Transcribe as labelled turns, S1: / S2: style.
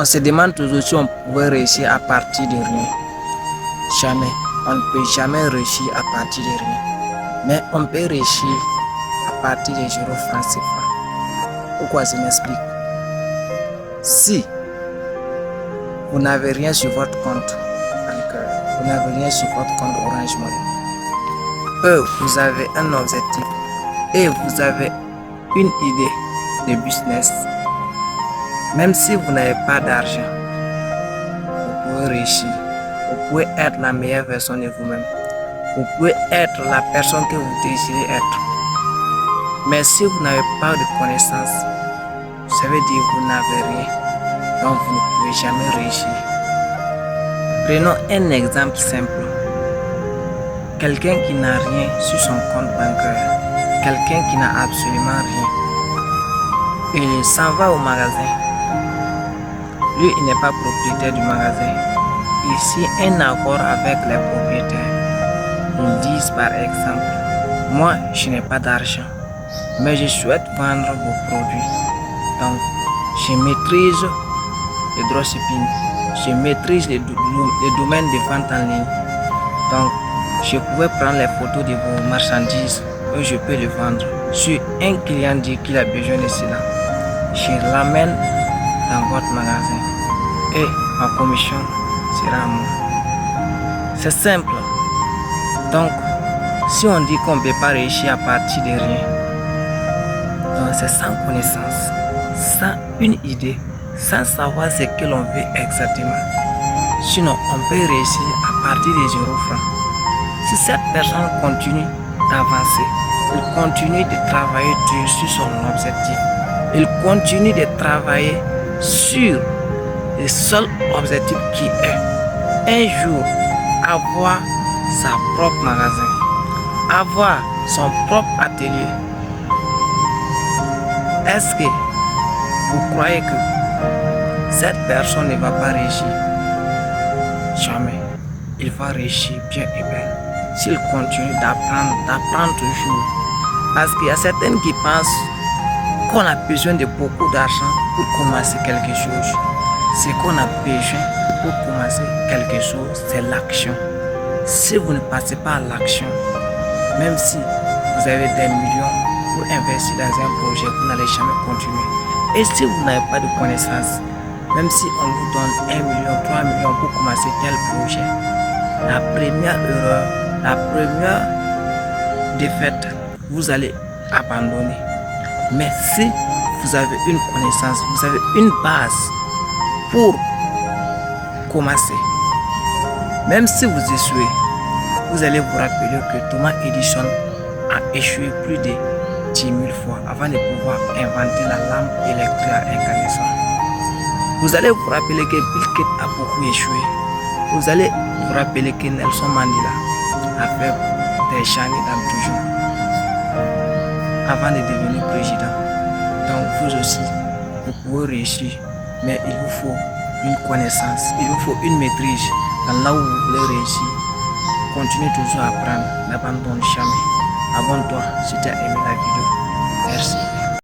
S1: On se demande toujours si on pouvait réussir à partir de rien. Jamais. On ne peut jamais réussir à partir de rien. Mais on peut réussir à partir de 0 francs CFA. Pourquoi je m'explique? Si vous n'avez rien sur votre compte bancaire, vous n'avez rien sur votre compte Orange Money, vous avez un objectif et vous avez une idée de business, même si vous n'avez pas d'argent, vous pouvez réussir. Vous pouvez être la meilleure version de vous-même. Vous pouvez être la personne que vous désirez être. Mais si vous n'avez pas de connaissances, ça veut dire que vous n'avez rien. Donc vous ne pouvez jamais réussir. Prenons un exemple simple. Quelqu'un qui n'a rien sur son compte bancaire. Quelqu'un qui n'a absolument rien. Il s'en va au magasin. Lui, il n'est pas propriétaire du magasin. Il signe un accord avec les propriétaires. Ils disent par exemple, moi je n'ai pas d'argent, mais je souhaite vendre vos produits. Donc, je maîtrise le dropshipping, je maîtrise le domaine de vente en ligne. Donc, je pouvais prendre les photos de vos marchandises et je peux les vendre. Si un client dit qu'il a besoin de cela, je l'amène dans votre magasin et ma commission sera à moi. C'est simple. Donc, si on dit qu'on ne peut pas réussir à partir de rien, donc c'est sans connaissance, sans une idée, sans savoir ce que l'on veut exactement. Sinon, on peut réussir à partir de 0 francs. Si cette personne continue d'avancer, il continue de travailler sur son objectif, il continue de travailler sur le seul objectif qui est un jour avoir sa propre magasin, avoir son propre atelier. Est-ce que vous croyez que cette personne ne va pas réussir? Jamais. Il va réussir bien et bien s'il continue d'apprendre toujours. Parce qu'il y a certaines qui pensent qu'on a besoin de beaucoup d'argent pour commencer quelque chose. Ce qu'on a besoin pour commencer quelque chose, c'est l'action. Si vous ne passez pas à l'action, même si vous avez des millions pour investir dans un projet, vous n'allez jamais continuer. Et si vous n'avez pas de connaissances, même si on vous donne 1 million, 3 millions pour commencer tel projet, la première erreur, la première défaite, vous allez abandonner. Mais si vous avez une connaissance, vous avez une base pour commencer, même si vous échouez, vous allez vous rappeler que Thomas Edison a échoué plus de 10 000 fois avant de pouvoir inventer la lampe électrique à incandescence. Vous allez vous rappeler que Bill Gates a beaucoup échoué. Vous allez vous rappeler que Nelson Mandela a fait des années dans prison avant de devenir président. Donc vous aussi, vous pouvez réussir, mais il vous faut une connaissance, il vous faut une maîtrise dans là où vous voulez réussir. Continue toujours à apprendre, n'abandonne jamais. Abonne-toi si tu as aimé la vidéo. Merci.